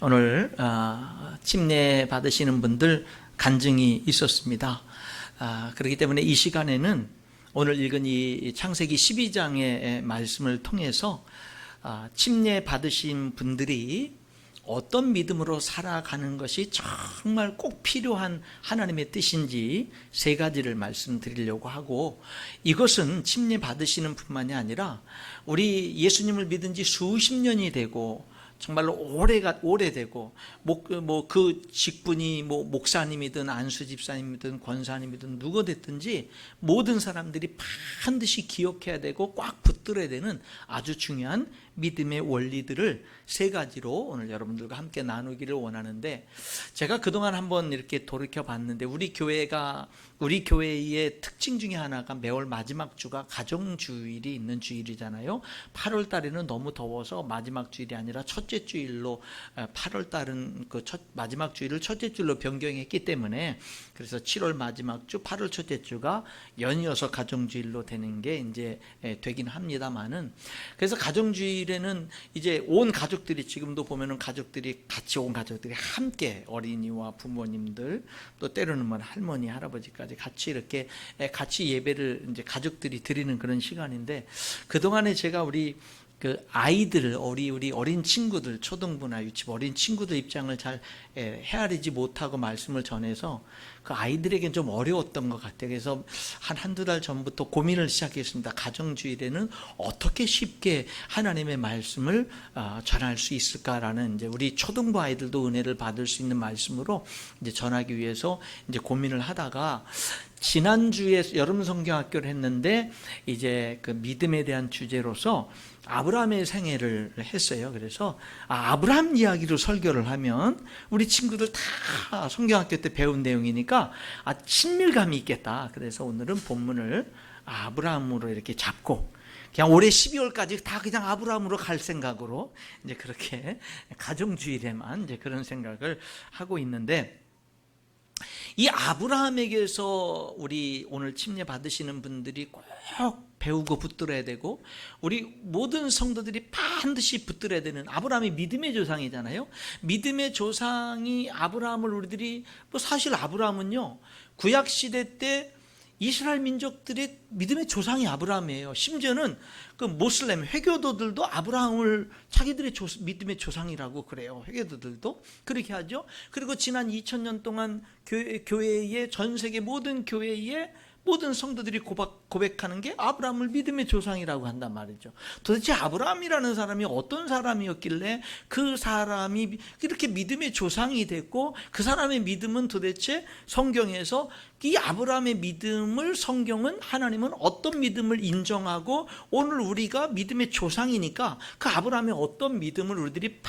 오늘 침례 받으시는 분들 간증이 있었습니다. 그렇기 때문에 이 시간에는 오늘 읽은 이 창세기 12장의 말씀을 통해서 침례 받으신 분들이 어떤 믿음으로 살아가는 것이 정말 꼭 필요한 하나님의 뜻인지 세 가지를 말씀드리려고 하고, 이것은 침례 받으시는 뿐만이 아니라 우리 예수님을 믿은 지 수십 년이 되고 정말로 오래되고 그 직분이 목사님이든 안수 집사님이든 권사님이든 누가 됐든지 모든 사람들이 반드시 기억해야 되고 꽉 붙들어야 되는 아주 중요한 믿음의 원리들을 세 가지로 오늘 여러분들과 함께 나누기를 원하는데, 제가 그동안 한번 이렇게 돌이켜 봤는데 우리 교회의 특징 중에 하나가 매월 마지막 주가 가정주일이 있는 주일이잖아요. 8월 달에는 너무 더워서 마지막 주일이 아니라 첫째 주일로, 8월 달은 그 마지막 주일을 첫째 주일로 변경했기 때문에, 그래서 7월 마지막 주, 8월 첫째 주가 연이어서 가정주일로 되는 게 이제 되긴 합니다만은, 그래서 가정주일에는 이제 온 가족들이, 지금도 보면은 가족들이 같이, 온 가족들이 함께, 어린이와 부모님들 또 때로는 할머니 할아버지까지 같이 이렇게 같이 예배를 이제 가족들이 드리는 그런 시간인데, 그동안에 제가 우리 아이들, 우리 어린 친구들, 초등부나 유치부 어린 친구들 입장을 잘 헤아리지 못하고 말씀을 전해서 그 아이들에겐 좀 어려웠던 것 같아요. 그래서 한두 달 전부터 고민을 시작했습니다. 가정주일에는 어떻게 쉽게 하나님의 말씀을 전할 수 있을까라는, 이제 우리 초등부 아이들도 은혜를 받을 수 있는 말씀으로 이제 전하기 위해서 이제 고민을 하다가, 지난주에 여름 성경학교를 했는데 이제 그 믿음에 대한 주제로서 아브라함의 생애를 했어요. 그래서 아브라함 이야기로 설교를 하면 우리 친구들 다 성경학교 때 배운 내용이니까 친밀감이 있겠다. 그래서 오늘은 본문을 아브라함으로 이렇게 잡고 그냥 올해 12월까지 다 그냥 아브라함으로 갈 생각으로 이제 그렇게 가정주일에만 이제 그런 생각을 하고 있는데, 이 아브라함에게서 우리 오늘 침례 받으시는 분들이 꼭 배우고 붙들어야 되고, 우리 모든 성도들이 반드시 붙들어야 되는, 아브라함이 믿음의 조상이잖아요. 믿음의 조상이 아브라함을 우리들이, 사실 아브라함은요, 구약시대 때 이스라엘 민족들의 믿음의 조상이 아브라함이에요. 심지어는 그 모슬렘 회교도들도 아브라함을 자기들의 믿음의 조상이라고 그래요. 회교도들도 그렇게 하죠. 그리고 지난 2000년 동안 교회의, 전 세계 모든 교회의 모든 성도들이 고백하는 게 아브라함을 믿음의 조상이라고 한단 말이죠. 도대체 아브라함이라는 사람이 어떤 사람이었길래 그 사람이 이렇게 믿음의 조상이 됐고, 그 사람의 믿음은 도대체 성경에서, 이 아브라함의 믿음을 성경은, 하나님은 어떤 믿음을 인정하고, 오늘 우리가 믿음의 조상이니까 그 아브라함의 어떤 믿음을 우리들이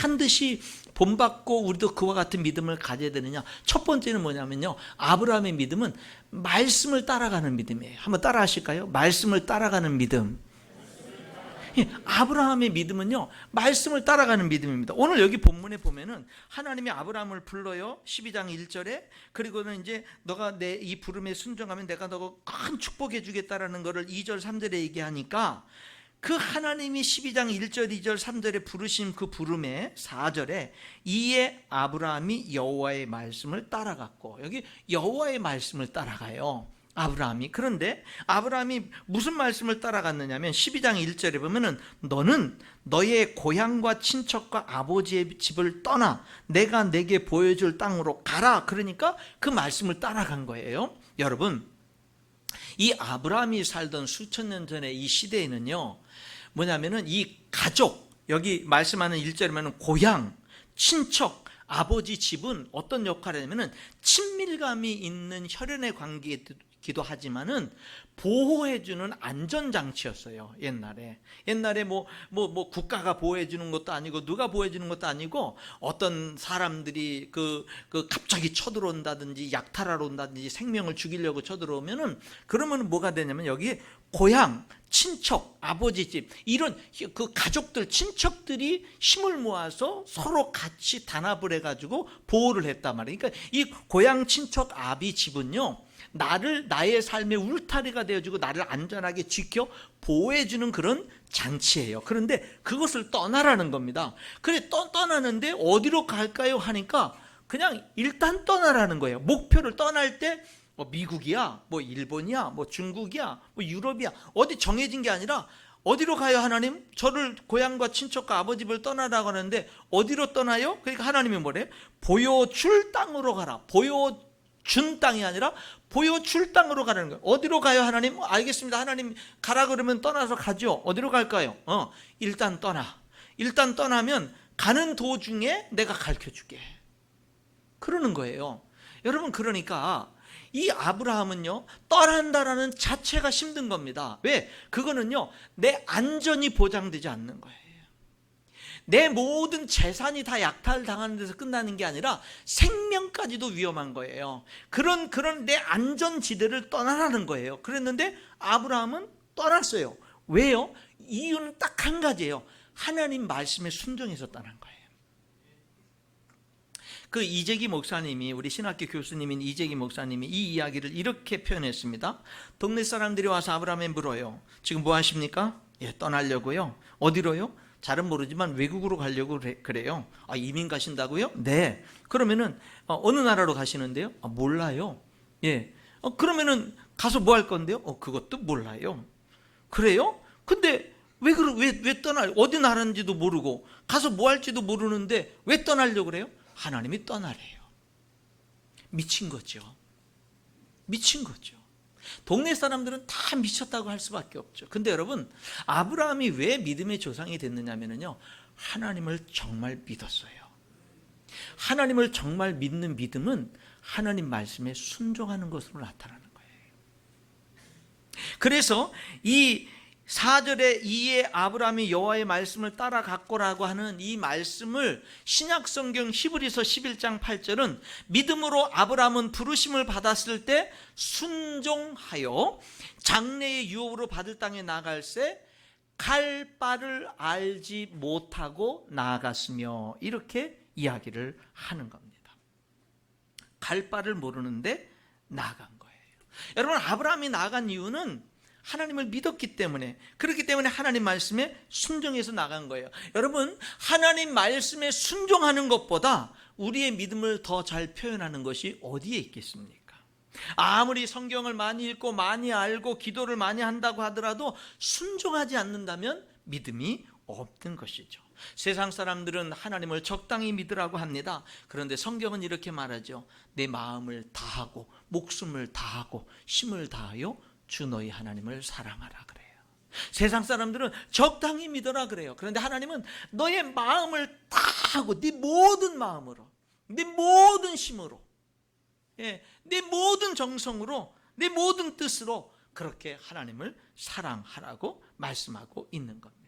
반드시 본받고 우리도 그와 같은 믿음을 가져야 되느냐. 첫 번째는 뭐냐면요, 아브라함의 믿음은 말씀을 따라가는 믿음이에요. 한번 따라 하실까요? 말씀을 따라가는 믿음. 아브라함의 믿음은요, 말씀을 따라가는 믿음입니다. 오늘 여기 본문에 보면은 하나님이 아브라함을 불러요. 12장 1절에. 그리고는 이제 너가 내 이 부름에 순종하면 내가 너가 큰 축복해 주겠다라는 것을 2절 3절에 얘기하니까, 그 하나님이 12장 1절 2절 3절에 부르신 그 부름에 4절에 이에 아브라함이 여호와의 말씀을 따라갔고, 여기 여호와의 말씀을 따라가요, 아브라함이. 그런데 아브라함이 무슨 말씀을 따라갔느냐면 12장 1절에 보면은 너는 너의 고향과 친척과 아버지의 집을 떠나 내가 내게 보여줄 땅으로 가라. 그러니까 그 말씀을 따라간 거예요. 여러분, 이 아브라함이 살던 수천 년 전에 이 시대에는요, 뭐냐면은 이 가족, 여기 말씀하는 1절이면 고향, 친척, 아버지 집은 어떤 역할을 하냐면은 친밀감이 있는 혈연의 관계이기도 하지만은 보호해주는 안전장치였어요. 옛날에 국가가 보호해주는 것도 아니고 누가 보호해주는 것도 아니고, 어떤 사람들이 갑자기 쳐들어온다든지 약탈하러 온다든지 생명을 죽이려고 쳐들어오면은, 그러면 뭐가 되냐면 여기 고향, 친척, 아버지 집, 이런 그 가족들, 친척들이 힘을 모아서 서로 같이 단합을 해가지고 보호를 했단 말이에요. 그러니까 이 고향, 친척, 아비 집은요, 나의 삶의 울타리가 되어주고 나를 안전하게 지켜 보호해주는 그런 장치예요. 그런데 그것을 떠나라는 겁니다. 그래 떠나는데 어디로 갈까요 하니까 그냥 일단 떠나라는 거예요. 목표를 떠날 때 미국이야, 뭐 일본이야, 뭐 중국이야, 뭐 유럽이야, 어디 정해진 게 아니라 어디로 가요 하나님? 저를 고향과 친척과 아버지 집을 떠나라고 하는데 어디로 떠나요? 그러니까 하나님이 뭐래요? 보여줄 땅으로 가라. 보여준 땅이 아니라 보여줄 땅으로 가라는 거예요. 어디로 가요 하나님? 알겠습니다. 하나님 가라 그러면 떠나서 가죠. 어디로 갈까요? 일단 떠나. 일단 떠나면 가는 도중에 내가 가르쳐줄게. 그러는 거예요. 여러분, 그러니까 이 아브라함은요, 떠난다라는 자체가 힘든 겁니다. 왜? 그거는요, 내 안전이 보장되지 않는 거예요. 내 모든 재산이 다 약탈당하는 데서 끝나는 게 아니라 생명까지도 위험한 거예요. 그런 내 안전지대를 떠나라는 거예요. 그랬는데 아브라함은 떠났어요. 왜요? 이유는 딱 한 가지예요. 하나님 말씀에 순종해서 떠난 거예요. 그 이재기 목사님이, 우리 신학교 교수님인 이재기 목사님이 이 이야기를 이렇게 표현했습니다. 동네 사람들이 와서 아브라함에 물어요. 지금 뭐 하십니까? 예, 떠나려고요. 어디로요? 잘은 모르지만 외국으로 가려고 그래요. 이민 가신다고요? 네. 그러면은 어느 나라로 가시는데요? 몰라요. 예. 그러면은 가서 뭐 할 건데요? 그것도 몰라요. 그래요? 근데 왜 떠나요? 어디 나라인지도 모르고 가서 뭐 할지도 모르는데 왜 떠나려고 그래요? 하나님이 떠나래요. 미친 거죠. 미친 거죠. 동네 사람들은 다 미쳤다고 할 수밖에 없죠. 근데 여러분, 아브라함이 왜 믿음의 조상이 됐느냐면요, 하나님을 정말 믿었어요. 하나님을 정말 믿는 믿음은 하나님 말씀에 순종하는 것으로 나타나는 거예요. 그래서 이 4절에 이에 아브라함이 여호와의 말씀을 따라갔고라고 하는 이 말씀을 신약성경 히브리서 11장 8절은 믿음으로 아브라함은 부르심을 받았을 때 순종하여 장래의 유업으로 받을 땅에 나아갈새 갈 바를 알지 못하고 나아갔으며, 이렇게 이야기를 하는 겁니다. 갈 바를 모르는데 나아간 거예요. 여러분, 아브라함이 나아간 이유는 하나님을 믿었기 때문에, 그렇기 때문에 하나님 말씀에 순종해서 나간 거예요. 여러분, 하나님 말씀에 순종하는 것보다 우리의 믿음을 더 잘 표현하는 것이 어디에 있겠습니까? 아무리 성경을 많이 읽고 많이 알고 기도를 많이 한다고 하더라도 순종하지 않는다면 믿음이 없는 것이죠. 세상 사람들은 하나님을 적당히 믿으라고 합니다. 그런데 성경은 이렇게 말하죠. 내 마음을 다하고 목숨을 다하고 힘을 다하여 주 너희 하나님을 사랑하라 그래요. 세상 사람들은 적당히 믿어라 그래요. 그런데 하나님은 너의 마음을 다하고 네 모든 마음으로, 네 모든 힘으로, 네 모든 정성으로, 네 모든 뜻으로 그렇게 하나님을 사랑하라고 말씀하고 있는 겁니다.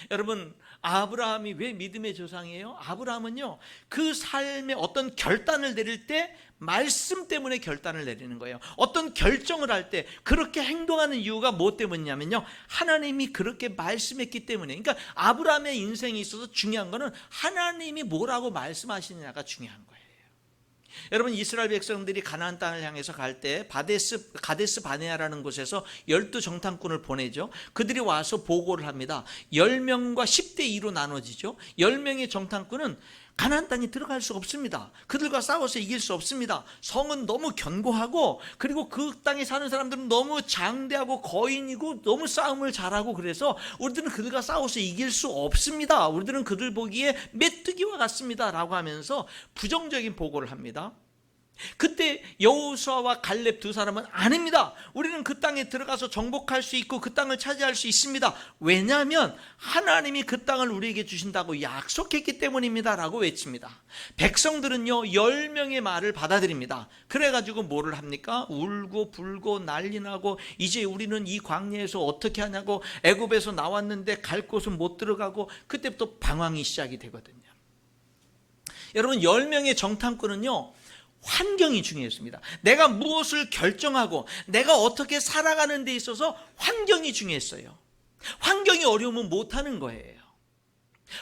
여러분, 아브라함이 왜 믿음의 조상이에요? 아브라함은요, 그 삶에 어떤 결단을 내릴 때 말씀 때문에 결단을 내리는 거예요. 어떤 결정을 할 때 그렇게 행동하는 이유가 뭐 때문이냐면요, 하나님이 그렇게 말씀했기 때문에. 그러니까 아브라함의 인생에 있어서 중요한 거는 하나님이 뭐라고 말씀하시느냐가 중요한 거예요. 여러분, 이스라엘 백성들이 가나안 땅을 향해서 갈 때 가데스 바네아라는 곳에서 12정탐꾼을 보내죠. 그들이 와서 보고를 합니다. 10명과 10대 2로 나눠지죠. 10명의 정탐꾼은 가나안 땅에 들어갈 수 없습니다. 그들과 싸워서 이길 수 없습니다. 성은 너무 견고하고, 그리고 그 땅에 사는 사람들은 너무 장대하고 거인이고 너무 싸움을 잘하고, 그래서 우리들은 그들과 싸워서 이길 수 없습니다. 우리들은 그들 보기에 메뚜기와 같습니다 라고 하면서 부정적인 보고를 합니다. 그때 여호수아와 갈렙 두 사람은 아닙니다. 우리는 그 땅에 들어가서 정복할 수 있고 그 땅을 차지할 수 있습니다. 왜냐하면 하나님이 그 땅을 우리에게 주신다고 약속했기 때문입니다 라고 외칩니다. 백성들은요, 10명의 말을 받아들입니다. 그래가지고 뭐를 합니까? 울고 불고 난리 나고, 이제 우리는 이 광야에서 어떻게 하냐고, 애굽에서 나왔는데 갈 곳은 못 들어가고, 그때부터 방황이 시작이 되거든요. 여러분, 10명의 정탐꾼은요, 환경이 중요했습니다. 내가 무엇을 결정하고 내가 어떻게 살아가는 데 있어서 환경이 중요했어요. 환경이 어려우면 못하는 거예요.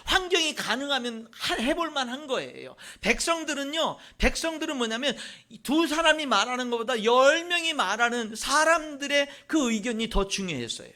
환경이 가능하면 해볼 만한 거예요. 백성들은 뭐냐면 두 사람이 말하는 것보다 10명이 말하는 사람들의 그 의견이 더 중요했어요.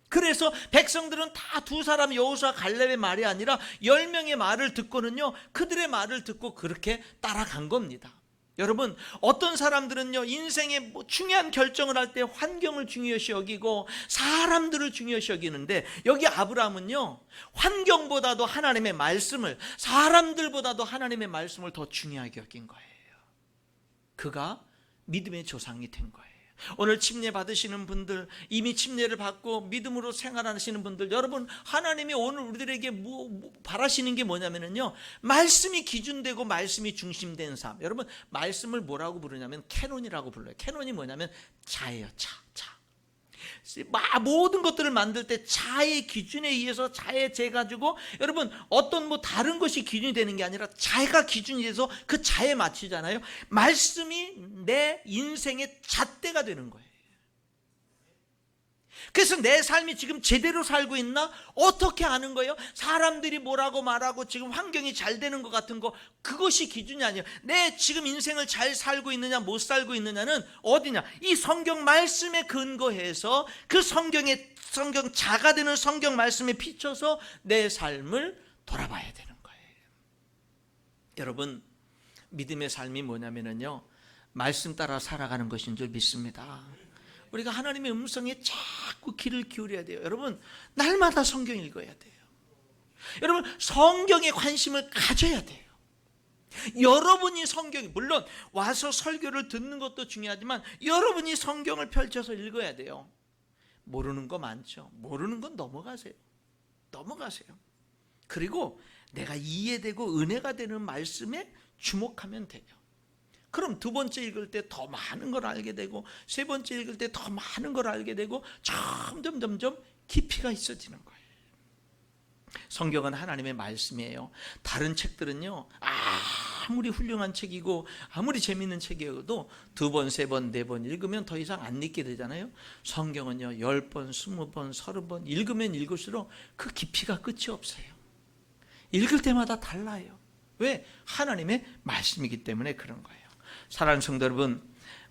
그래서 백성들은 다 두 사람 여호수아 갈렙의 말이 아니라 10명의 말을 듣고는요, 그들의 말을 듣고 그렇게 따라간 겁니다. 여러분, 어떤 사람들은요, 인생의 중요한 결정을 할 때 환경을 중요시 여기고 사람들을 중요시 여기는데, 여기 아브라함은요, 환경보다도 하나님의 말씀을, 사람들보다도 하나님의 말씀을 더 중요하게 여긴 거예요. 그가 믿음의 조상이 된 거예요. 오늘 침례 받으시는 분들, 이미 침례를 받고 믿음으로 생활하시는 분들, 여러분, 하나님이 오늘 우리들에게 바라시는 게 뭐냐면요, 말씀이 기준되고 말씀이 중심된 삶. 여러분, 말씀을 뭐라고 부르냐면 캐논이라고 불러요. 캐논이 뭐냐면 자예요. 자. 모든 것들을 만들 때 자의 기준에 의해서 자에 재가지고, 여러분, 어떤 다른 것이 기준이 되는 게 아니라 자가 기준이 돼서 그 자에 맞추잖아요. 말씀이 내 인생의 잣대가 되는 거예요. 그래서 내 삶이 지금 제대로 살고 있나? 어떻게 아는 거예요? 사람들이 뭐라고 말하고 지금 환경이 잘 되는 것 같은 거, 그것이 기준이 아니에요. 내 지금 인생을 잘 살고 있느냐 못 살고 있느냐는 어디냐? 이 성경 말씀에 근거해서 그 성경 자가 되는 성경 말씀에 비춰서 내 삶을 돌아봐야 되는 거예요. 여러분, 믿음의 삶이 뭐냐면요, 말씀 따라 살아가는 것인 줄 믿습니다. 우리가 하나님의 음성에 자꾸 귀를 기울여야 돼요. 여러분, 날마다 성경 읽어야 돼요. 여러분, 성경에 관심을 가져야 돼요. 여러분이 성경이, 물론 와서 설교를 듣는 것도 중요하지만 여러분이 성경을 펼쳐서 읽어야 돼요. 모르는 거 많죠. 모르는 건 넘어가세요. 그리고 내가 이해되고 은혜가 되는 말씀에 주목하면 돼요. 그럼 두 번째 읽을 때 더 많은 걸 알게 되고, 세 번째 읽을 때 더 많은 걸 알게 되고, 점점 깊이가 있어지는 거예요. 성경은 하나님의 말씀이에요. 다른 책들은요, 아무리 훌륭한 책이고 아무리 재밌는 책이어도 2번, 3번, 4번 읽으면 더 이상 안 읽게 되잖아요. 성경은요, 10번, 20번, 30번 읽으면 읽을수록 그 깊이가 끝이 없어요. 읽을 때마다 달라요. 왜? 하나님의 말씀이기 때문에 그런 거예요. 사랑하는 성도 여러분,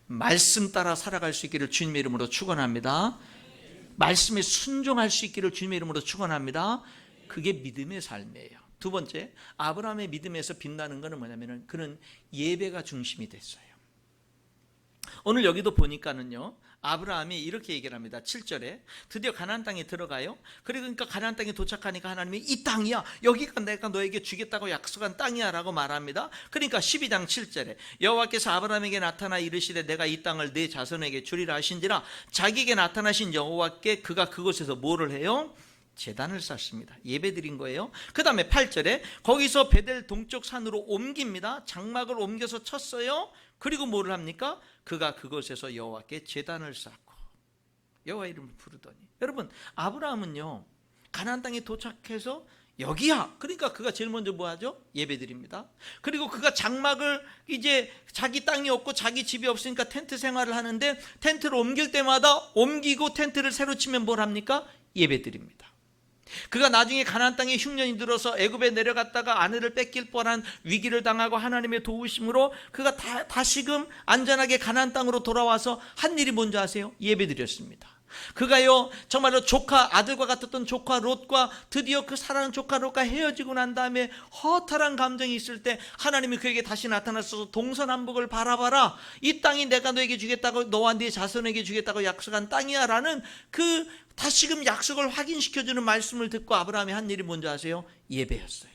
말씀 따라 살아갈 수 있기를 주님의 이름으로 축원합니다. 말씀에 순종할 수 있기를 주님의 이름으로 축원합니다. 그게 믿음의 삶이에요. 두 번째, 아브라함의 믿음에서 빛나는 것은 뭐냐면 그는 예배가 중심이 됐어요. 오늘 여기도 보니까는요, 아브라함이 이렇게 얘기를 합니다. 7절에 드디어 가나안 땅에 들어가요. 그러니까 가나안 땅에 도착하니까 하나님이 이 땅이야, 여기가 내가 너에게 주겠다고 약속한 땅이야 라고 말합니다. 그러니까 12장 7절에 여호와께서 아브라함에게 나타나 이르시되 내가 이 땅을 네 자손에게 주리라 하신지라. 자기에게 나타나신 여호와께 그가 그곳에서 뭐를 해요? 제단을 쌓습니다. 예배드린 거예요. 그 다음에 8절에 거기서 베델 동쪽 산으로 옮깁니다. 장막을 옮겨서 쳤어요. 그리고 뭐를 합니까? 그가 그곳에서 여호와께 제단을 쌓고 여호와 이름을 부르더니. 여러분, 아브라함은요, 가나안 땅에 도착해서 여기야, 그러니까 그가 제일 먼저 뭐 하죠? 예배드립니다. 그리고 그가 장막을, 이제 자기 땅이 없고 자기 집이 없으니까 텐트 생활을 하는데, 텐트를 옮길 때마다 옮기고 텐트를 새로 치면 뭘 합니까? 예배드립니다. 그가 나중에 가나안 땅에 흉년이 들어서 애굽에 내려갔다가 아내를 뺏길 뻔한 위기를 당하고 하나님의 도우심으로 그가 다시금 안전하게 가나안 땅으로 돌아와서 한 일이 뭔지 아세요? 예배드렸습니다. 그가요, 정말로 아들과 같았던 조카 롯과 드디어 그 사랑하는 조카 롯과 헤어지고 난 다음에 허탈한 감정이 있을 때 하나님이 그에게 다시 나타나셔서 동서남북을 바라봐라, 이 땅이 내가 너에게 주겠다고, 너와 네 자손에게 주겠다고 약속한 땅이야 라는 그 다시금 약속을 확인시켜주는 말씀을 듣고 아브라함이 한 일이 뭔지 아세요? 예배였어요.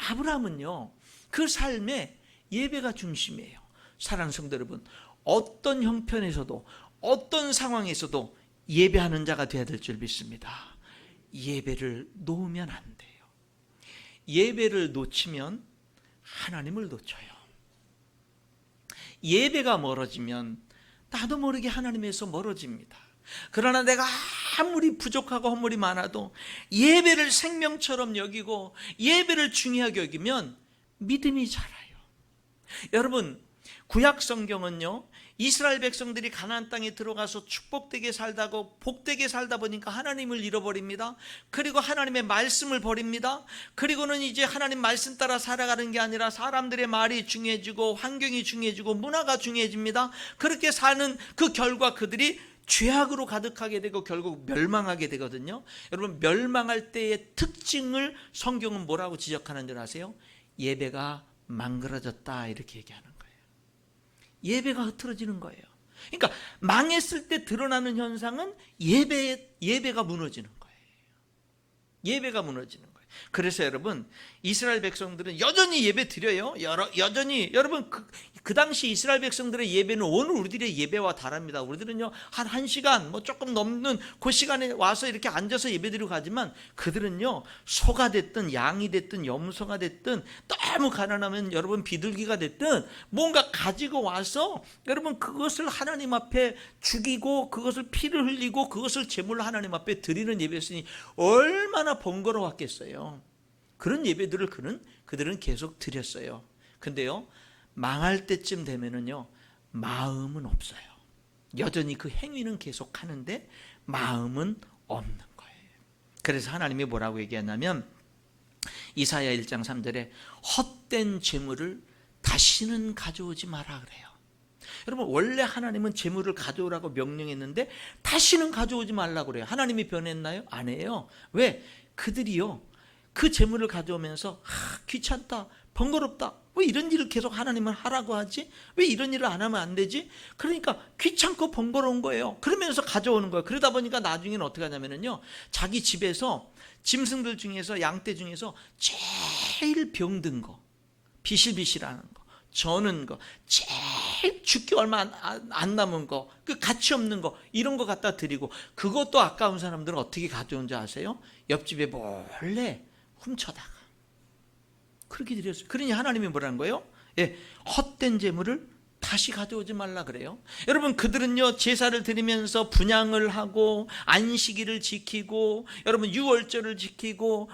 아브라함은요, 그 삶에 예배가 중심이에요. 사랑하는 성도 여러분, 어떤 형편에서도 어떤 상황에서도 예배하는 자가 되어야 될 줄 믿습니다. 예배를 놓으면 안 돼요. 예배를 놓치면 하나님을 놓쳐요. 예배가 멀어지면 나도 모르게 하나님에서 멀어집니다. 그러나 내가 아무리 부족하고 허물이 많아도 예배를 생명처럼 여기고 예배를 중요하게 여기면 믿음이 자라요. 여러분, 구약 성경은요, 이스라엘 백성들이 가나안 땅에 들어가서 축복되게 살다고 복되게 살다 보니까 하나님을 잃어버립니다. 그리고 하나님의 말씀을 버립니다. 그리고는 이제 하나님 말씀 따라 살아가는 게 아니라 사람들의 말이 중요해지고 환경이 중요해지고 문화가 중요해집니다. 그렇게 사는 그 결과 그들이 죄악으로 가득하게 되고 결국 멸망하게 되거든요. 여러분, 멸망할 때의 특징을 성경은 뭐라고 지적하는 줄 아세요? 예배가 망그러졌다, 이렇게 얘기하는 거예요. 예배가 흐트러지는 거예요. 그러니까 망했을 때 드러나는 현상은 예배가 무너지는 거예요. 예배가 무너지는 거예요. 그래서 여러분, 이스라엘 백성들은 여전히 예배 드려요. 여전히 여러분, 그 당시 이스라엘 백성들의 예배는 오늘 우리들의 예배와 다릅니다. 우리들은요, 한 1시간 뭐 조금 넘는 그 시간에 와서 이렇게 앉아서 예배드리고 가지만, 그들은요, 소가 됐든 양이 됐든 염소가 됐든 너무 가난하면 여러분 비둘기가 됐든 뭔가 가지고 와서 여러분 그것을 하나님 앞에 죽이고 그것을 피를 흘리고 그것을 제물로 하나님 앞에 드리는 예배였으니 얼마나 번거로웠겠어요. 그런 예배들을 그들은 계속 드렸어요. 근데요, 망할 때쯤 되면은요, 마음은 없어요. 여전히 그 행위는 계속 하는데 마음은 없는 거예요. 그래서 하나님이 뭐라고 얘기하냐면, 이사야 1장 3절에 헛된 재물을 다시는 가져오지 마라 그래요. 여러분, 원래 하나님은 재물을 가져오라고 명령했는데 다시는 가져오지 말라고 그래요. 하나님이 변했나요? 안 해요. 왜? 그들이요, 그 재물을 가져오면서 귀찮다, 번거롭다, 왜 이런 일을 계속 하나님은 하라고 하지? 왜 이런 일을 안 하면 안 되지? 그러니까 귀찮고 번거로운 거예요. 그러면서 가져오는 거예요. 그러다 보니까 나중에는 어떻게 하냐면요, 자기 집에서 짐승들 중에서, 양떼 중에서 제일 병든 거, 비실비실하는 거, 저는 거, 제일 죽기 얼마 안 남은 거, 그 가치 없는 거, 이런 거 갖다 드리고, 그것도 아까운 사람들은 어떻게 가져온지 아세요? 옆집에 몰래 훔쳐다가 그렇게 드렸어요. 그러니 하나님이 뭐라는 거예요? 헛된 재물을 다시 가져오지 말라 그래요. 여러분, 그들은요, 제사를 드리면서 분향을 하고 안식일을 지키고, 여러분 유월절을 지키고,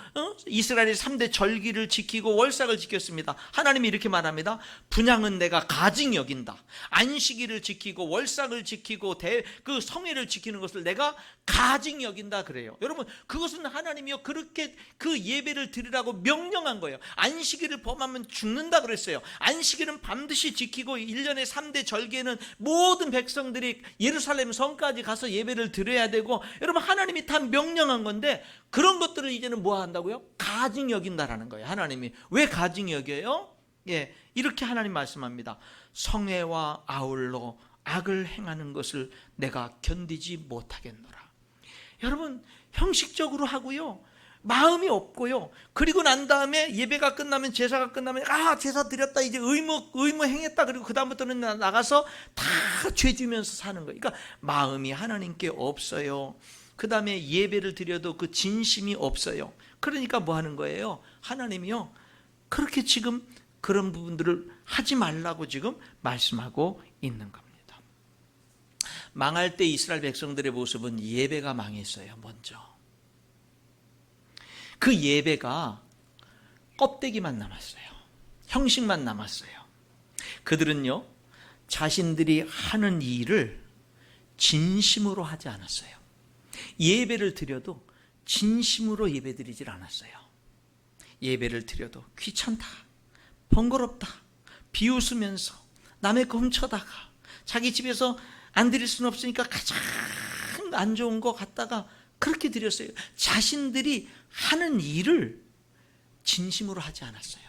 이스라엘의 3대 절기를 지키고 월삭을 지켰습니다. 하나님이 이렇게 말합니다. 분향은 내가 가증 여긴다. 안식일을 지키고 월삭을 지키고 그 성회를 지키는 것을 내가 가증 여긴다 그래요. 여러분, 그것은 하나님이요, 그렇게 그 예배를 드리라고 명령한 거예요. 안식일을 범하면 죽는다 그랬어요. 안식일은 반드시 지키고 1년에 3대 절기에는 모든 백성들이 예루살렘 성까지 가서 예배를 드려야 되고, 여러분 하나님이 다 명령한 건데, 그런 것들을 이제는 뭐 한다고요? 가증 여긴다라는 거예요. 하나님이 왜 가증 여겨요? 이렇게 하나님 말씀합니다. 성애와 아울러 악을 행하는 것을 내가 견디지 못하겠노라. 여러분, 형식적으로 하고요, 마음이 없고요, 그리고 난 다음에 예배가 끝나면, 제사가 끝나면 제사 드렸다, 이제 의무 행했다, 그리고 그 다음부터는 나가서 다 죄 지면서 사는 거예요. 그러니까 마음이 하나님께 없어요. 그 다음에 예배를 드려도 그 진심이 없어요. 그러니까 뭐 하는 거예요? 하나님이요, 그렇게 지금 그런 부분들을 하지 말라고 지금 말씀하고 있는 겁니다. 망할 때 이스라엘 백성들의 모습은 예배가 망했어요. 먼저 그 예배가 껍데기만 남았어요. 형식만 남았어요. 그들은요, 자신들이 하는 일을 진심으로 하지 않았어요. 예배를 드려도 진심으로 예배드리질 않았어요. 예배를 드려도 귀찮다, 번거롭다, 비웃으면서 남의 거 훔쳐다가 자기 집에서 안 드릴 수는 없으니까 가장 안 좋은 거 갖다가 그렇게 드렸어요. 자신들이 하는 일을 진심으로 하지 않았어요.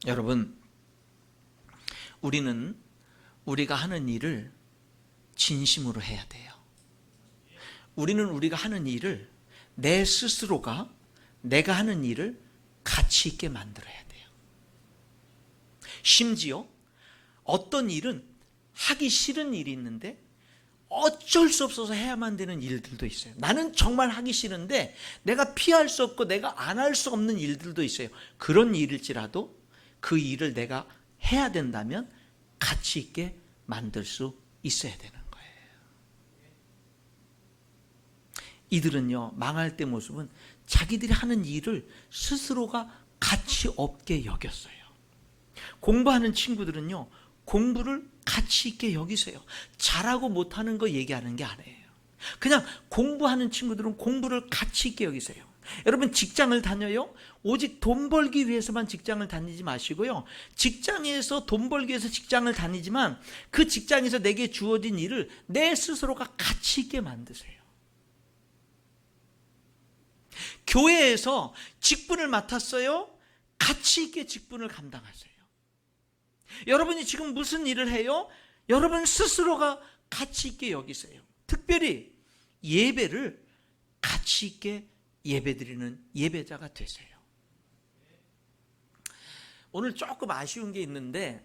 여러분, 우리는 우리가 하는 일을 진심으로 해야 돼요. 우리는 우리가 하는 일을, 내 스스로가 내가 하는 일을 가치 있게 만들어야 돼요. 심지어 어떤 일은 하기 싫은 일이 있는데 어쩔 수 없어서 해야만 되는 일들도 있어요. 나는 정말 하기 싫은데 내가 피할 수 없고 내가 안 할 수 없는 일들도 있어요. 그런 일일지라도 그 일을 내가 해야 된다면 가치 있게 만들 수 있어야 되는 거예요. 이들은요, 망할 때 모습은 자기들이 하는 일을 스스로가 가치 없게 여겼어요. 공부하는 친구들은요, 공부를 가치 있게 여기세요. 잘하고 못하는 거 얘기하는 게 아니에요. 그냥 공부하는 친구들은 공부를 가치 있게 여기세요. 여러분, 직장을 다녀요? 오직 돈 벌기 위해서만 직장을 다니지 마시고요, 직장에서 돈 벌기 위해서 직장을 다니지만 그 직장에서 내게 주어진 일을 내 스스로가 가치 있게 만드세요. 교회에서 직분을 맡았어요? 가치 있게 직분을 감당하세요. 여러분이 지금 무슨 일을 해요? 여러분 스스로가 가치 있게 여기세요. 특별히 예배를 가치 있게 예배드리는 예배자가 되세요. 오늘 조금 아쉬운 게 있는데,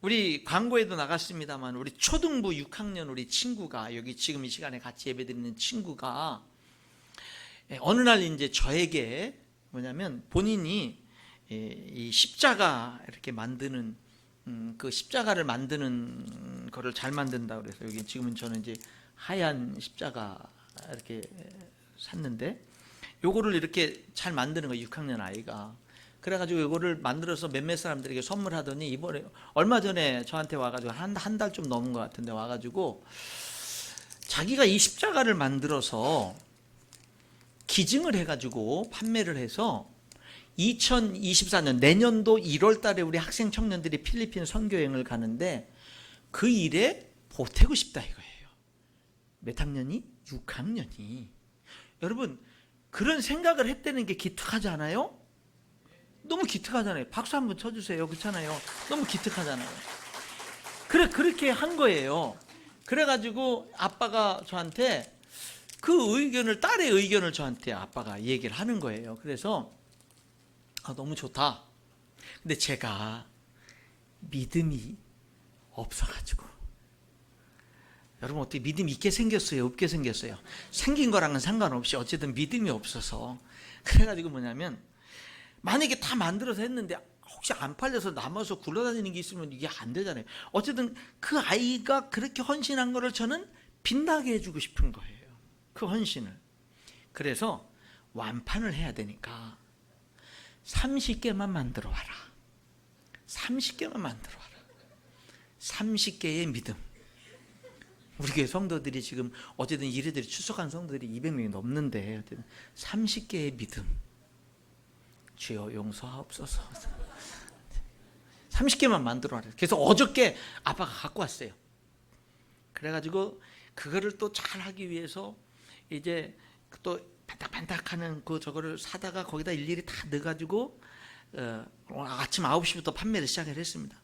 우리 광고에도 나갔습니다만 우리 초등부 6학년 우리 친구가, 여기 지금 이 시간에 같이 예배드리는 친구가 어느 날 이제 저에게 뭐냐면, 본인이 이 십자가 이렇게 만드는 그 십자가를 만드는 거를 잘 만든다 그래서, 여기 지금은 저는 이제 하얀 십자가 이렇게 샀는데, 요거를 이렇게 잘 만드는 거예요, 6학년 아이가. 그래가지고 요거를 만들어서 몇몇 사람들에게 선물하더니, 이번에 얼마 전에 저한테 와가지고 한 달 좀 넘은 것 같은데 와가지고 자기가 이 십자가를 만들어서 기증을 해가지고 판매를 해서 2024년 내년도 1월 달에 우리 학생 청년들이 필리핀 선교여행을 가는데 그 일에 보태고 싶다 이거예요. 몇 학년이? 6학년이. 여러분, 그런 생각을 했다는 게 기특하지 않아요? 너무 기특하잖아요. 박수 한번 쳐주세요. 그렇잖아요. 너무 기특하잖아요. 그렇게 한 거예요. 그래가지고 아빠가 저한테 그 의견을, 딸의 의견을 저한테 아빠가 얘기를 하는 거예요. 그래서 너무 좋다. 근데 제가 믿음이 없어가지고. 여러분, 어떻게 믿음이 있게 생겼어요? 없게 생겼어요? 생긴 거랑은 상관없이 어쨌든 믿음이 없어서. 그래가지고 뭐냐면, 만약에 다 만들어서 했는데 혹시 안 팔려서 남아서 굴러다니는 게 있으면 이게 안 되잖아요. 어쨌든 그 아이가 그렇게 헌신한 거를 저는 빛나게 해주고 싶은 거예요, 그 헌신을. 그래서 완판을 해야 되니까 30개만 만들어 와라. 30개만 만들어 와라. 30개의 믿음. 우리 교회 성도들이 지금 어쨌든 이래들이 출석한 성도들이 200명이 넘는데 30개의 믿음. 주여 용서하옵소서. 30개만 만들어 와라. 그래서 어저께 아빠가 갖고 왔어요. 그래가지고 그거를 또 잘 하기 위해서 이제 또 반딱반딱하는 그 저거를 사다가 거기다 일일이 다 넣어가지고 아침 9시부터 판매를 시작을 했습니다.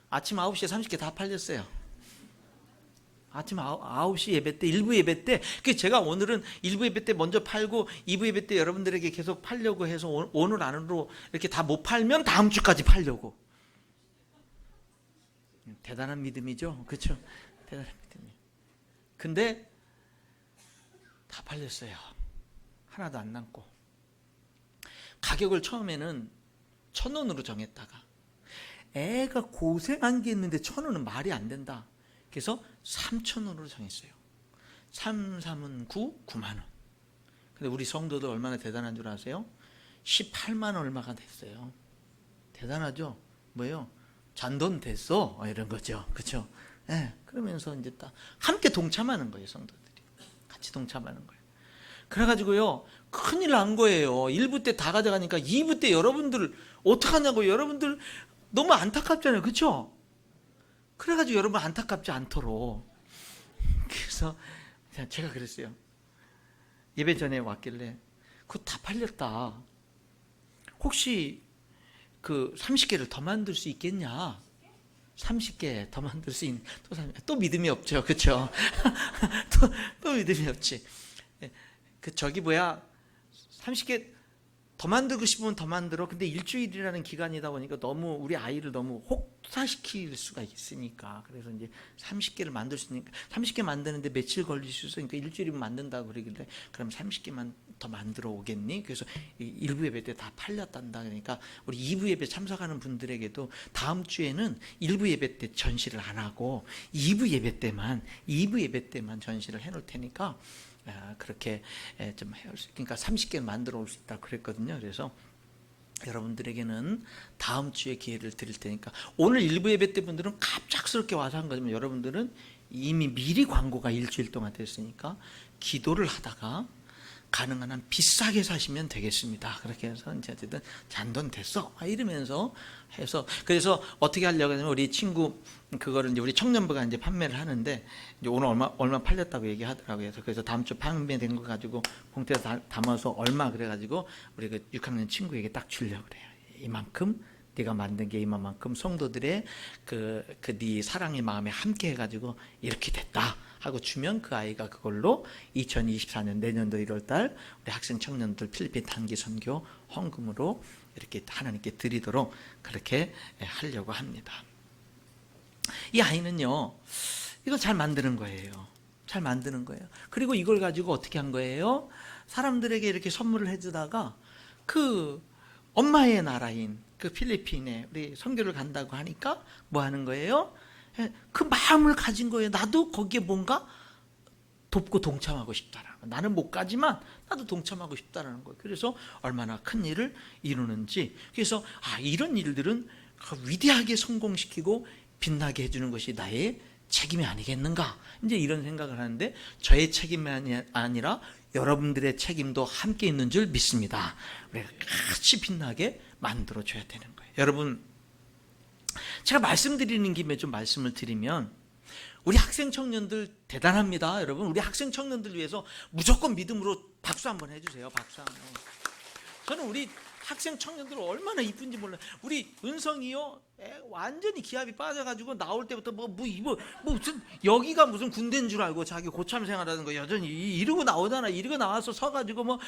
아침 9시에 30개 다 팔렸어요. 아침 9시 예배 때, 1부 예배 때. 제가 오늘은 1부 예배 때 먼저 팔고 2부 예배 때 여러분들에게 계속 팔려고 해서 오늘 안으로 이렇게 다 못 팔면 다음 주까지 팔려고. 대단한 믿음이죠, 그렇죠? 대단한 믿음이에요. 근데 다 팔렸어요. 하나도 안 남고. 가격을 처음에는 1,000원으로 정했다가 애가 고생한 게 있는데 1,000원은 말이 안 된다. 그래서 3,000원으로 정했어요. 3, 3은 9, 9만 원. 근데 우리 성도들 얼마나 대단한 줄 아세요? 18만 원 얼마가 됐어요. 대단하죠? 뭐예요? 잔돈 됐어? 이런 거죠. 그렇죠? 네, 그러면서 이제 딱 함께 동참하는 거예요, 성도들이. 같이 동참하는 거예요. 그래가지고요, 큰일 난 거예요. 1부 때 다 가져가니까 2부 때 여러분들 어떡하냐고. 여러분들 너무 안타깝잖아요, 그렇죠? 그래가지고 여러분 안타깝지 않도록. 그래서 제가 그랬어요. 예배 전에 왔길래 그거 다 팔렸다. 혹시 그 30개를 더 만들 수 있겠냐? 30개 더 만들 수 있는, 또 믿음이 없죠, 그렇죠? 또 믿음이 없지. 저기 뭐야, 30개 더 만들고 싶으면 더 만들어. 근데 일주일이라는 기간이다 보니까 너무 우리 아이를 너무 혹사시킬 수가 있으니까, 그래서 이제 30개를 만들 수 있으니까 30개 만드는데 며칠 걸릴 수 있으니까 일주일이면 만든다고 그러길래, 그럼 30개만 더 만들어 오겠니? 그래서 1부 예배 때 다 팔렸단다. 그러니까 우리 2부 예배 참석하는 분들에게도 다음 주에는 1부 예배 때 전시를 안 하고 2부 예배 때만 전시를 해놓을 테니까 그렇게 좀 해올 수, 그러니까 30개를 만들어 올 수 있다 그랬거든요. 그래서 여러분들에게는 다음 주에 기회를 드릴 테니까, 오늘 일부 예배 때 분들은 갑작스럽게 와서 한 거지만 여러분들은 이미 미리 광고가 일주일 동안 됐으니까 기도를 하다가 가능한 한 비싸게 사시면 되겠습니다. 그렇게 해서 이제 어쨌든 잔돈 됐어 이러면서 해서, 그래서 어떻게 하려고 하냐면 우리 친구 그거를 이제 우리 청년부가 이제 판매를 하는데, 이제 오늘 얼마 팔렸다고 얘기하더라고요. 그래서 다음 주 판매된 거 가지고 봉투에 담아서 얼마 그래가지고 우리 그 6학년 친구에게 딱 주려고 그래요. 이만큼 네가 만든 게 이만큼 성도들의 네 사랑의 마음에 함께 해가지고 이렇게 됐다 하고 주면 그 아이가 그걸로 2024년 내년도 1월달 우리 학생 청년들 필리핀 단기 선교 헌금으로 이렇게 하나님께 드리도록 그렇게 하려고 합니다. 이 아이는요, 이거 잘 만드는 거예요. 잘 만드는 거예요. 그리고 이걸 가지고 어떻게 한 거예요? 사람들에게 이렇게 선물을 해주다가 그 엄마의 나라인 그 필리핀에 우리 선교를 간다고 하니까 뭐 하는 거예요? 그 마음을 가진 거예요. 나도 거기에 뭔가 돕고 동참하고 싶다라는 거. 나는 못 가지만 나도 동참하고 싶다라는 거예요. 그래서 얼마나 큰 일을 이루는지. 그래서 이런 일들은 위대하게 성공시키고 빛나게 해주는 것이 나의 책임이 아니겠는가, 이제 이런 생각을 하는데, 저의 책임이 아니라 여러분들의 책임도 함께 있는 줄 믿습니다. 우리가 같이 빛나게 만들어줘야 되는 거예요. 여러분, 제가 말씀드리는 김에 좀 말씀을 드리면, 우리 학생 청년들 대단합니다. 여러분, 우리 학생 청년들 위해서 무조건 믿음으로 박수 한번 해주세요. 박수 한번. 저는 우리 학생 청년들 얼마나 이쁜지 몰라요. 우리 은성이요, 완전히 기합이 빠져가지고 나올 때부터 무슨 여기가 무슨 군대인 줄 알고 자기 고참 생활하는 거 여전히 이러고 나오잖아. 이러고 나와서 서가지고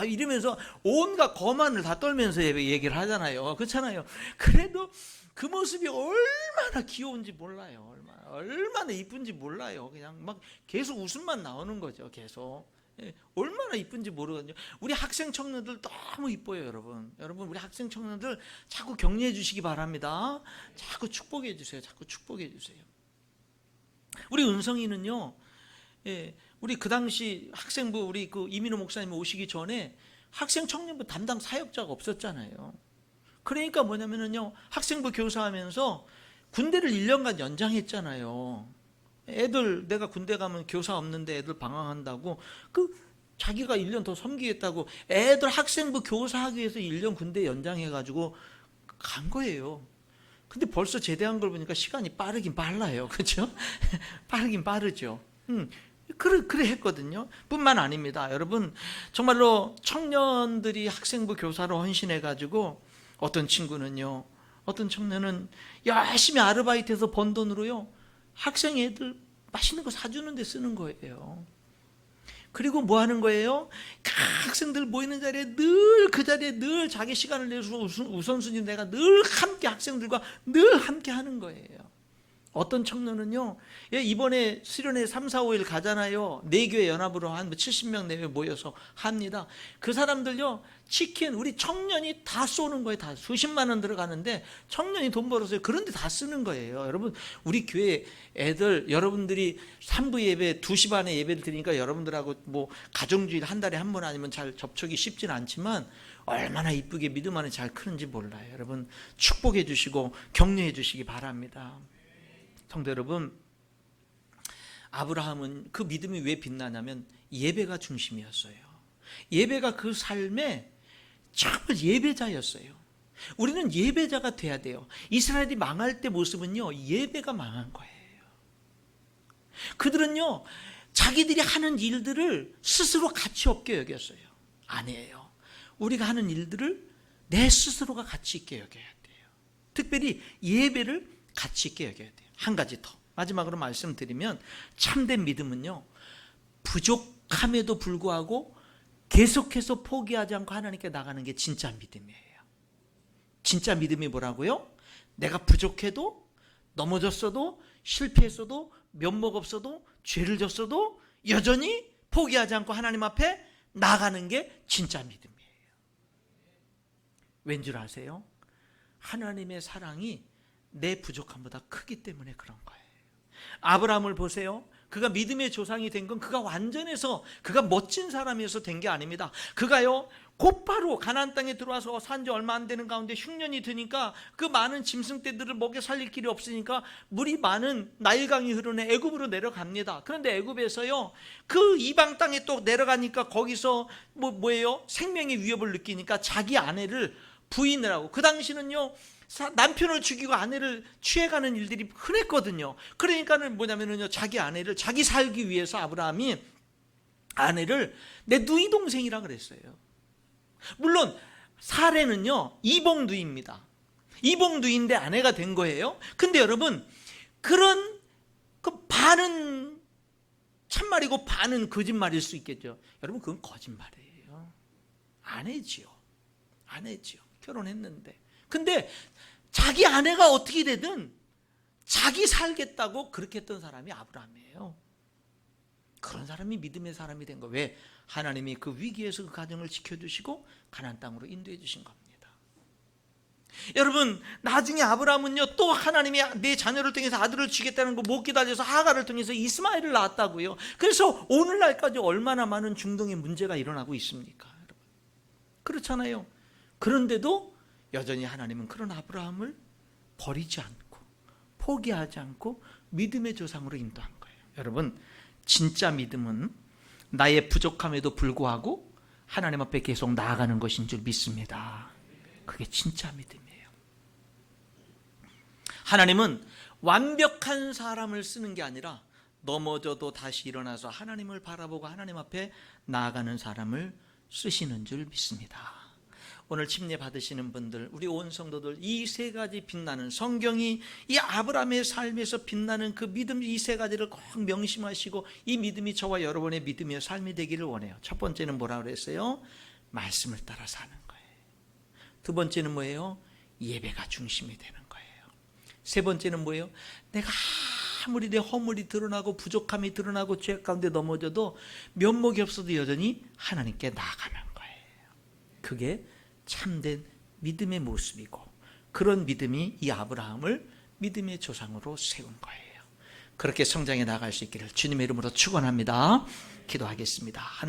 이러면서 온갖 거만을 다 떨면서 얘기를 하잖아요. 그렇잖아요. 그래도 그 모습이 얼마나 귀여운지 몰라요. 얼마나 이쁜지 몰라요. 그냥 막 계속 웃음만 나오는 거죠. 계속. 얼마나 이쁜지 모르거든요. 우리 학생 청년들 너무 이뻐요, 여러분. 여러분, 우리 학생 청년들 자꾸 격려해 주시기 바랍니다. 자꾸 축복해 주세요. 자꾸 축복해 주세요. 우리 은성이는요, 우리 그 당시 학생부 우리 그 이민호 목사님 오시기 전에 학생 청년부 담당 사역자가 없었잖아요. 그러니까 뭐냐면은요, 학생부 교사하면서 군대를 1년간 연장했잖아요. 애들, 내가 군대 가면 교사 없는데 애들 방황한다고 자기가 1년 더 섬기겠다고 애들 학생부 교사하기 위해서 1년 군대 연장해가지고 간 거예요. 근데 벌써 제대한 걸 보니까 시간이 빠르긴 빨라요. 그렇죠? 빠르긴 빠르죠. 그래 했거든요. 뿐만 아닙니다. 여러분, 정말로 청년들이 학생부 교사로 헌신해가지고 어떤 친구는요, 어떤 청년은 열심히 아르바이트해서 번 돈으로요, 학생 애들 맛있는 거 사주는 데 쓰는 거예요. 그리고 뭐 하는 거예요? 학생들 모이는 자리에 그 자리에 늘 자기 시간을 내서 우선순위 내가 늘 함께 학생들과 늘 함께 하는 거예요. 어떤 청년은요, 이번에 수련회 3, 4, 5일 가잖아요. 4교회 연합으로 한 70명 내외 모여서 합니다. 그 사람들요, 치킨 우리 청년이 다 쏘는 거예요. 다 수십만 원 들어가는데 청년이 돈 벌어서 그런데 다 쓰는 거예요. 여러분, 우리 교회 애들, 여러분들이 3부 예배 2시 반에 예배를 드리니까 여러분들하고 가정주일 한 달에 한 번 아니면 잘 접촉이 쉽진 않지만 얼마나 이쁘게 믿음 안에 잘 크는지 몰라요. 여러분, 축복해 주시고 격려해 주시기 바랍니다. 성도 여러분, 아브라함은 그 믿음이 왜 빛나냐면 예배가 중심이었어요. 예배가 그 삶의 정말 예배자였어요. 우리는 예배자가 돼야 돼요. 이스라엘이 망할 때 모습은요, 예배가 망한 거예요. 그들은요, 자기들이 하는 일들을 스스로 가치 없게 여겼어요. 아니에요. 우리가 하는 일들을 내 스스로가 가치 있게 여겨야 돼요. 특별히 예배를 가치 있게 여겨야 돼요. 한 가지 더 마지막으로 말씀드리면, 참된 믿음은요, 부족함에도 불구하고 계속해서 포기하지 않고 하나님께 나가는 게 진짜 믿음이에요. 진짜 믿음이 뭐라고요? 내가 부족해도, 넘어졌어도, 실패했어도, 면목 없어도, 죄를 졌어도 여전히 포기하지 않고 하나님 앞에 나가는 게 진짜 믿음이에요. 왠 줄 아세요? 하나님의 사랑이 내 부족함보다 크기 때문에 그런 거예요. 아브라함을 보세요. 그가 믿음의 조상이 된 건 그가 완전해서, 그가 멋진 사람이어서 된 게 아닙니다. 그가요, 곧바로 가나안 땅에 들어와서 산 지 얼마 안 되는 가운데 흉년이 드니까 그 많은 짐승떼들을 먹여 살릴 길이 없으니까 물이 많은 나일강이 흐르는 애굽으로 내려갑니다. 그런데 애굽에서요, 그 이방 땅에 또 내려가니까 거기서 뭐예요? 생명의 위협을 느끼니까 자기 아내를 부인을 하고, 그 당시는요 남편을 죽이고 아내를 취해가는 일들이 흔했거든요. 그러니까는 뭐냐면요, 자기 아내를 자기 살기 위해서 아브라함이 아내를 내 누이 동생이라 그랬어요. 물론 사례는요 이복누이입니다. 이복누이인데 아내가 된 거예요. 근데 여러분, 그런 그 반은 참말이고 반은 거짓말일 수 있겠죠. 여러분, 그건 거짓말이에요. 아내지요. 결혼했는데. 근데 자기 아내가 어떻게 되든 자기 살겠다고 그렇게 했던 사람이 아브라함이에요. 그런 사람이 믿음의 사람이 된 거예요. 왜? 하나님이 그 위기에서 그 가정을 지켜주시고 가나안 땅으로 인도해 주신 겁니다. 여러분, 나중에 아브라함은요 또 하나님이 내 자녀를 통해서 아들을 주겠다는 거 못 기다려서 하갈을 통해서 이스마엘을 낳았다고요. 그래서 오늘날까지 얼마나 많은 중동의 문제가 일어나고 있습니까? 여러분, 그렇잖아요. 그런데도 여전히 하나님은 그런 아브라함을 버리지 않고 포기하지 않고 믿음의 조상으로 인도한 거예요. 여러분, 진짜 믿음은 나의 부족함에도 불구하고 하나님 앞에 계속 나아가는 것인 줄 믿습니다. 그게 진짜 믿음이에요. 하나님은 완벽한 사람을 쓰는 게 아니라 넘어져도 다시 일어나서 하나님을 바라보고 하나님 앞에 나아가는 사람을 쓰시는 줄 믿습니다. 오늘 침례 받으시는 분들, 우리 온 성도들, 이 세 가지 빛나는, 성경이 이 아브라함의 삶에서 빛나는 그 믿음, 이 세 가지를 꼭 명심하시고 이 믿음이 저와 여러분의 믿음의 삶이 되기를 원해요. 첫 번째는 뭐라고 그랬어요? 말씀을 따라 사는 거예요. 두 번째는 뭐예요? 예배가 중심이 되는 거예요. 세 번째는 뭐예요? 내가 아무리 내 허물이 드러나고 부족함이 드러나고 죄 가운데 넘어져도 면목이 없어도 여전히 하나님께 나아가는 거예요. 그게 참된 믿음의 모습이고, 그런 믿음이 이 아브라함을 믿음의 조상으로 세운 거예요. 그렇게 성장해 나갈 수 있기를 주님의 이름으로 축원합니다. 기도하겠습니다. 하나님,